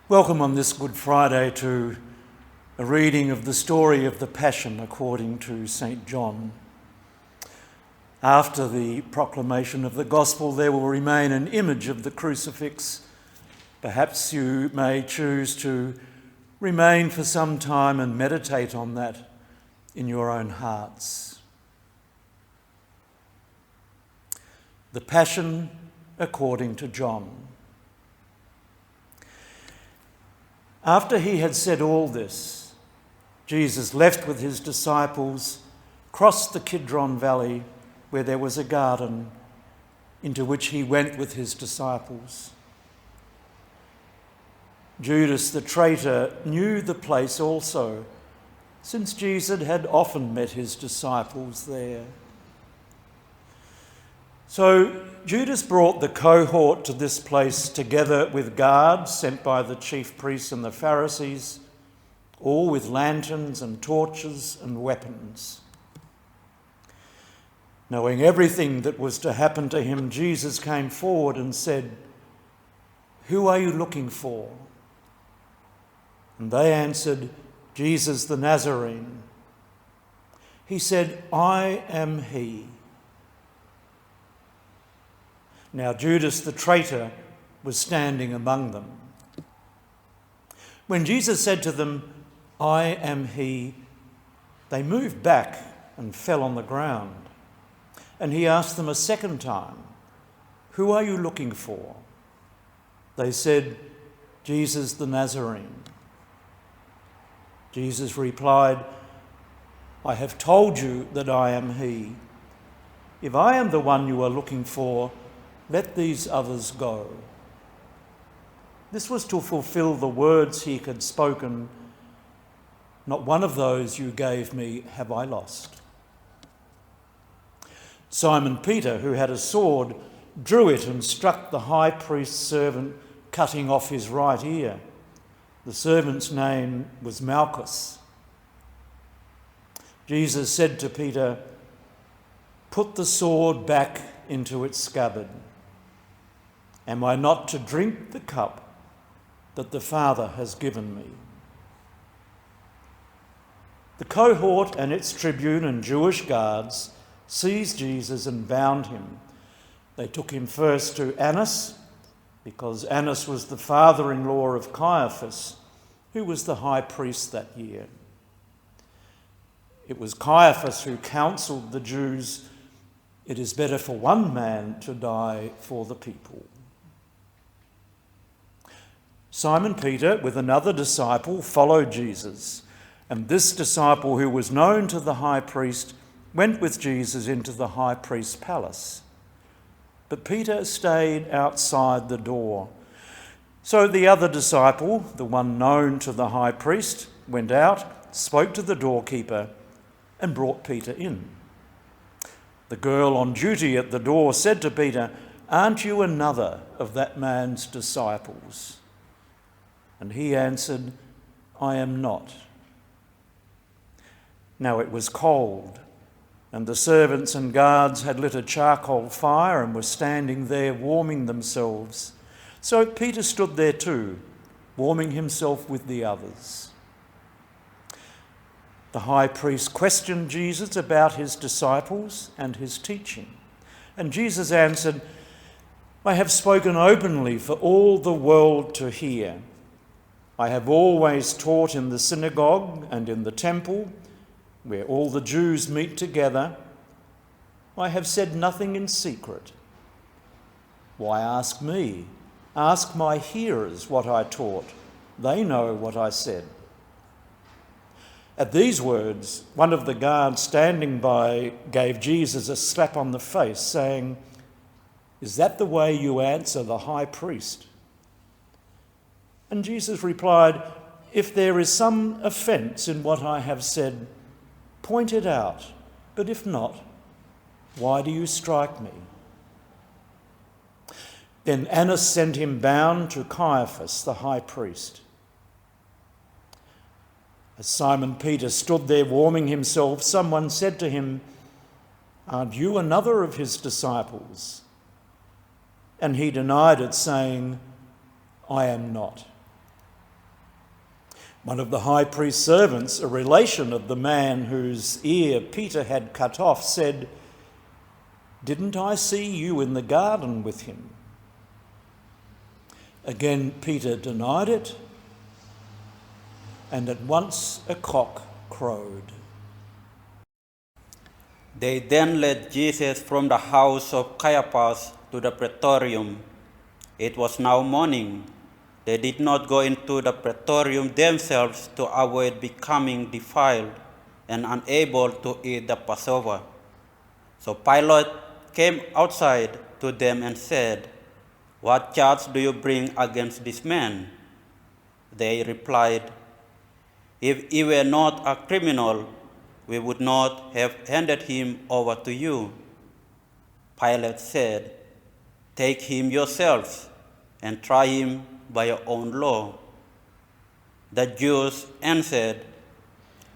Welcome on this Good Friday to a reading of the story of the Passion according to St. John. After the proclamation of the Gospel, there will remain an image of the crucifix. Perhaps you may choose to remain for some time and meditate on that in your own hearts. The Passion according to John. After he had said all this, Jesus left with his disciples, crossed the Kidron Valley, where there was a garden, into which he went with his disciples. Judas the traitor knew the place also, since Jesus had often met his disciples there. So Judas brought the cohort to this place together with guards sent by the chief priests and the Pharisees, all with lanterns and torches and weapons. Knowing everything that was to happen to him, Jesus came forward and said, "Who are you looking for?" And they answered, "Jesus the Nazarene." He said, "I am he." Now Judas the traitor was standing among them. When Jesus said to them, "I am he," they moved back and fell on the ground. And he asked them a second time, "Who are you looking for?" They said, "Jesus the Nazarene." Jesus replied, "I have told you that I am he. If I am the one you are looking for, let these others go." This was to fulfill the words he had spoken, "Not one of those you gave me have I lost." Simon Peter, who had a sword, drew it and struck the high priest's servant, cutting off his right ear. The servant's name was Malchus. Jesus said to Peter, "Put the sword back into its scabbard. Am I not to drink the cup that the Father has given me?" The cohort and its tribune and Jewish guards seized Jesus and bound him. They took him first to Annas, because Annas was the father-in-law of Caiaphas, who was the high priest that year. It was Caiaphas who counselled the Jews, "It is better for one man to die for the people." Simon Peter, with another disciple, followed Jesus, and this disciple, who was known to the high priest, went with Jesus into the high priest's palace. But Peter stayed outside the door. So the other disciple, the one known to the high priest, went out, spoke to the doorkeeper, and brought Peter in. The girl on duty at the door said to Peter, "Aren't you another of that man's disciples?" And he answered, "I am not." Now it was cold, and the servants and guards had lit a charcoal fire and were standing there warming themselves. So Peter stood there too, warming himself with the others. The high priest questioned Jesus about his disciples and his teaching. And Jesus answered, "I have spoken openly for all the world to hear. I have always taught in the synagogue and in the temple, where all the Jews meet together. I have said nothing in secret. Why ask me? Ask my hearers what I taught. They know what I said." At these words, one of the guards standing by gave Jesus a slap on the face, saying, "Is that the way you answer the high priest?" And Jesus replied, "If there is some offence in what I have said, point it out. But if not, why do you strike me?" Then Annas sent him bound to Caiaphas, the high priest. As Simon Peter stood there warming himself, someone said to him, "Aren't you another of his disciples?" And he denied it, saying, "I am not." One of the high priest's servants, a relation of the man whose ear Peter had cut off, said, "Didn't I see you in the garden with him?" Again Peter denied it, and at once a cock crowed. They then led Jesus from the house of Caiaphas to the praetorium. It was now morning. They did not go into the praetorium themselves to avoid becoming defiled and unable to eat the Passover. So Pilate came outside to them and said, "What charge do you bring against this man?" They replied, "If he were not a criminal, we would not have handed him over to you." Pilate said, "Take him yourselves and try him by your own law." The Jews answered,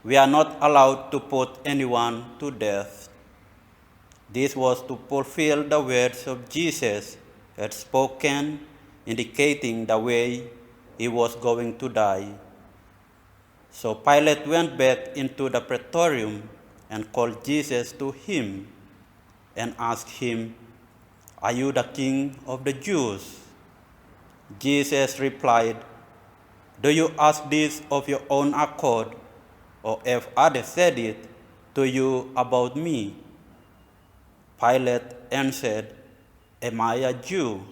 "We are not allowed to put anyone to death." This was to fulfill the words of Jesus had spoken, indicating the way he was going to die. So Pilate went back into the praetorium and called Jesus to him and asked him, "Are you the king of the Jews?" Jesus replied, "Do you ask this of your own accord, or have others said it to you about me?" Pilate answered, "Am I a Jew?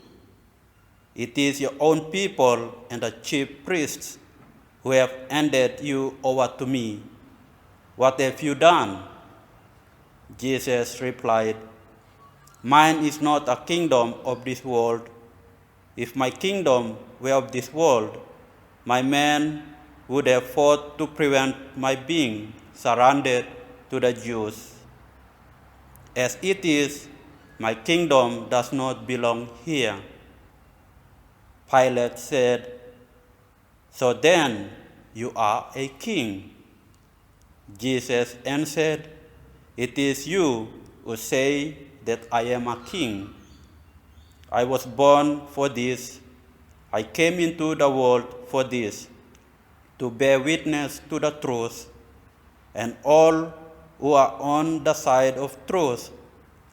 It is your own people and the chief priests who have handed you over to me. What have you done?" Jesus replied, "Mine is not a kingdom of this world. If my kingdom were of this world, my men would have fought to prevent my being surrendered to the Jews. As it is, my kingdom does not belong here." Pilate said, "So then you are a king." Jesus answered, "It is you who say that I am a king. I was born for this. I came into the world for this, to bear witness to the truth. And all who are on the side of truth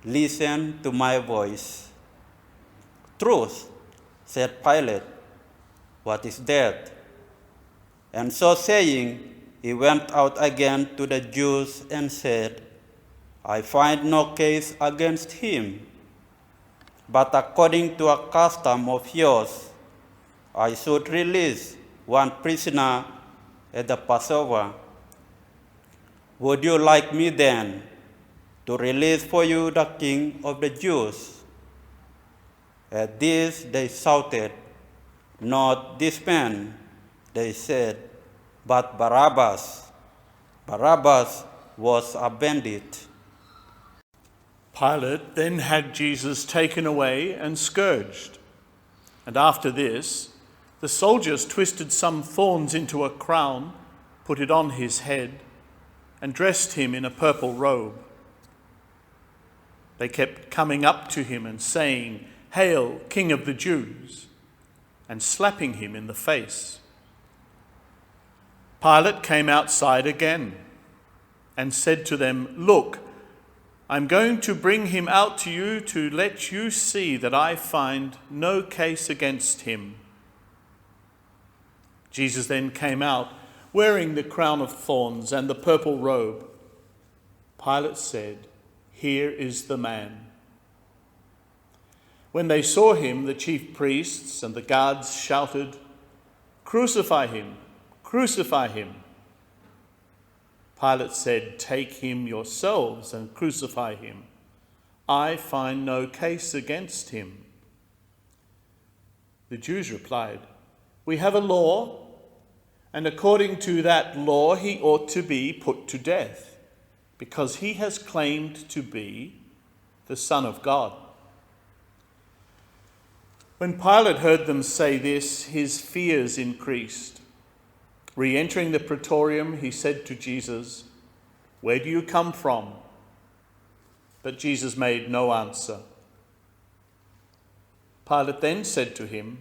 listen to my voice." "Truth," said Pilate. "What is that?" And so saying, he went out again to the Jews and said, "I find no case against him. But according to a custom of yours, I should release one prisoner at the Passover. Would you like me then to release for you the king of the Jews?" At this they shouted, "Not this man," they said, "but Barabbas." Barabbas was a bandit. Pilate then had Jesus taken away and scourged. And after this, the soldiers twisted some thorns into a crown, put it on his head, and dressed him in a purple robe. They kept coming up to him and saying, "Hail, King of the Jews," and slapping him in the face. Pilate came outside again and said to them, "Look, I'm going to bring him out to you to let you see that I find no case against him." Jesus then came out, wearing the crown of thorns and the purple robe. Pilate said, "Here is the man." When they saw him, the chief priests and the guards shouted, "Crucify him! Crucify him!" Pilate said, "Take him yourselves and crucify him. I find no case against him." The Jews replied, "We have a law, and according to that law he ought to be put to death, because he has claimed to be the Son of God." When Pilate heard them say this, his fears increased. Re-entering the praetorium, he said to Jesus, "Where do you come from?" But Jesus made no answer. Pilate then said to him,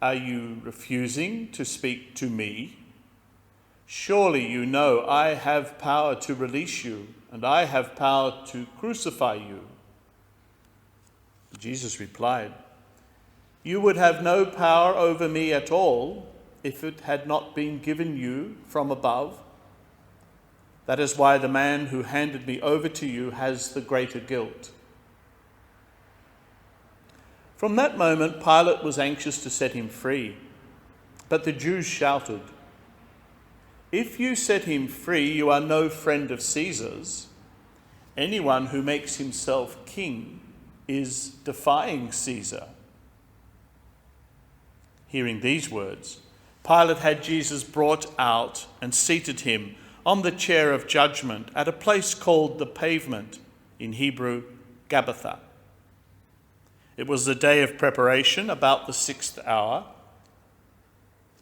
"Are you refusing to speak to me? Surely you know I have power to release you, and I have power to crucify you." Jesus replied, "You would have no power over me at all if it had not been given you from above. That is why the man who handed me over to you has the greater guilt." From that moment, Pilate was anxious to set him free, but the Jews shouted, "If you set him free, you are no friend of Caesar's. Anyone who makes himself king is defying Caesar." Hearing these words, Pilate had Jesus brought out and seated him on the chair of judgment at a place called the Pavement, in Hebrew, Gabbatha. It was the day of preparation, about the 6th hour.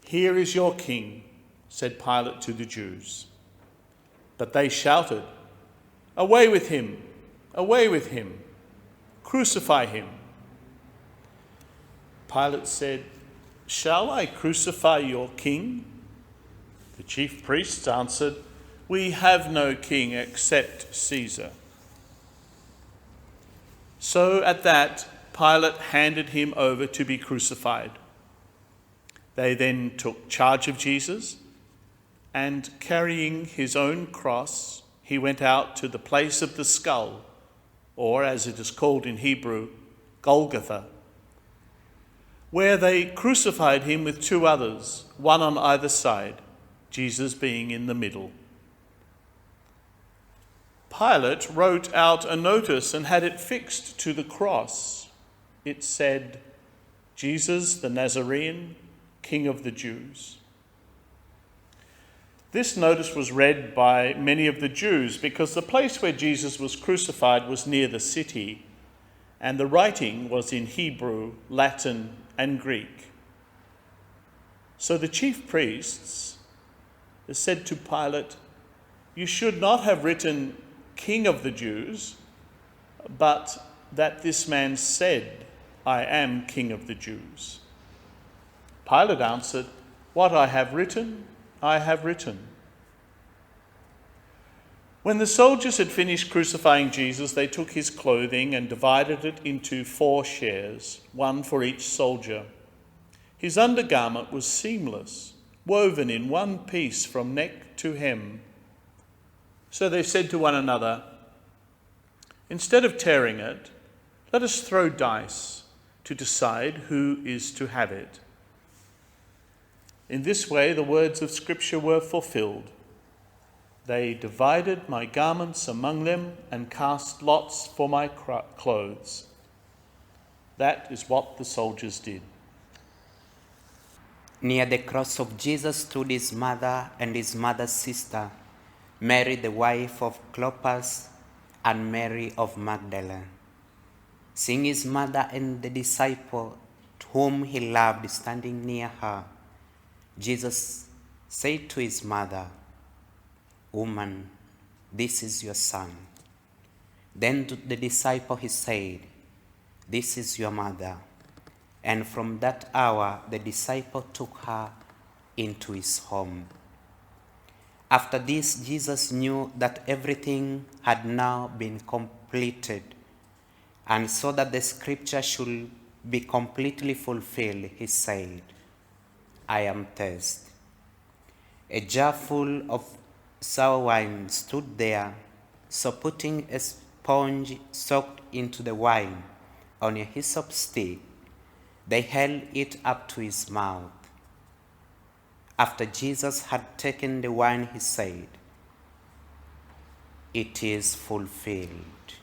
"Here is your king," said Pilate to the Jews. But they shouted, "Away with him! Away with him! Crucify him!" Pilate said, "Shall I crucify your king?" The chief priests answered, "We have no king except Caesar." So at that, Pilate handed him over to be crucified. They then took charge of Jesus, and carrying his own cross, he went out to the place of the skull, or as it is called in Hebrew, Golgotha, where they crucified him with 2 others, one on either side, Jesus being in the middle. Pilate wrote out a notice and had it fixed to the cross. It said, "Jesus the Nazarene, King of the Jews." This notice was read by many of the Jews because the place where Jesus was crucified was near the city, and the writing was in Hebrew, Latin, and Greek. So the chief priests said to Pilate, "You should not have written King of the Jews, but that this man said, 'I am King of the Jews.'" Pilate answered, "What I have written, I have written." When the soldiers had finished crucifying Jesus, they took his clothing and divided it into 4 shares, one for each soldier. His undergarment was seamless, woven in one piece from neck to hem. So they said to one another, "Instead of tearing it, let us throw dice to decide who is to have it." In this way, the words of Scripture were fulfilled. "They divided my garments among them and cast lots for my clothes." That is what the soldiers did. Near the cross of Jesus stood his mother and his mother's sister, Mary the wife of Clopas and Mary of Magdala. Seeing his mother and the disciple whom he loved standing near her, Jesus said to his mother, "Woman, this is your son." Then to the disciple he said, "This is your mother." And from that hour the disciple took her into his home. After this, Jesus knew that everything had now been completed, and so that the scripture should be completely fulfilled, he said, "I am thirsty." A jar full of sour wine stood there, so putting a sponge soaked into the wine on a hyssop stick, they held it up to his mouth. After Jesus had taken the wine, he said, "It is fulfilled."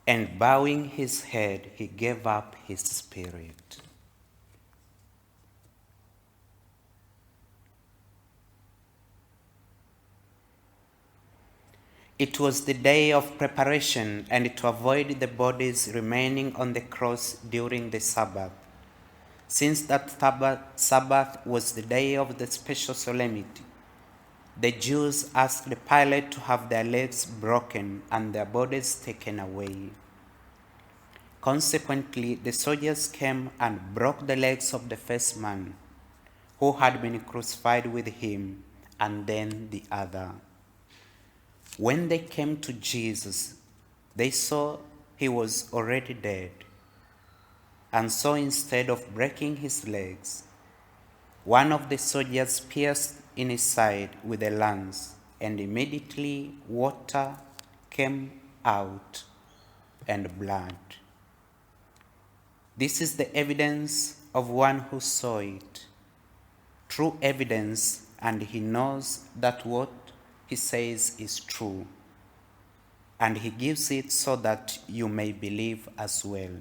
And bowing his head, he gave up his spirit. It was the day of preparation, and to avoid the bodies remaining on the cross during the Sabbath, since that Sabbath was the day of the special solemnity, the Jews asked Pilate to have their legs broken and their bodies taken away. Consequently, the soldiers came and broke the legs of the first man who had been crucified with him, and then the other. When they came to Jesus, they saw he was already dead. And so instead of breaking his legs, one of the soldiers pierced in his side with a lance, and immediately water came out and blood. This is the evidence of one who saw it, true evidence, and he knows that what he says is true, and he gives it so that you may believe as well.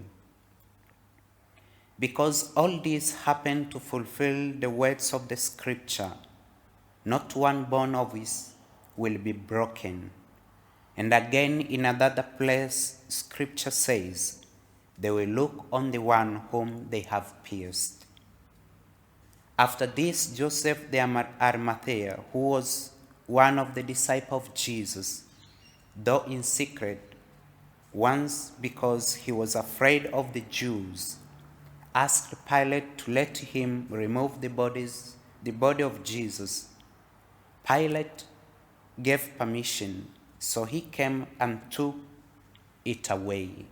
Because all this happened to fulfill the words of the scripture, not one bone of his will be broken. And again in another place, scripture says, they will look on the one whom they have pierced. After this, Joseph the Arimathea, who was one of the disciples of Jesus, though in secret, once because he was afraid of the Jews, asked Pilate to let him remove the body of Jesus. Pilate gave permission, so he came and took it away.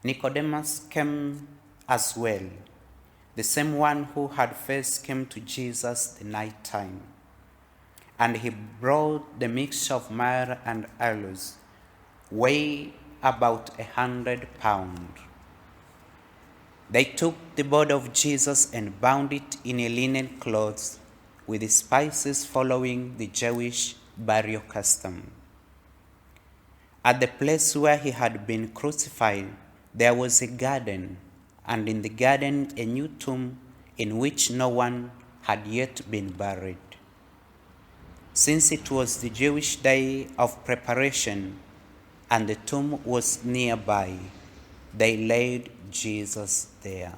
Nicodemus came as well, the same one who had first come to Jesus the night time. And he brought the mixture of myrrh and aloes, weighed about 100 pounds. They took the body of Jesus and bound it in a linen cloth with the spices, following the Jewish burial custom. At the place where he had been crucified, there was a garden, and in the garden a new tomb in which no one had yet been buried. Since it was the Jewish day of preparation and the tomb was nearby, they laid Jesus there.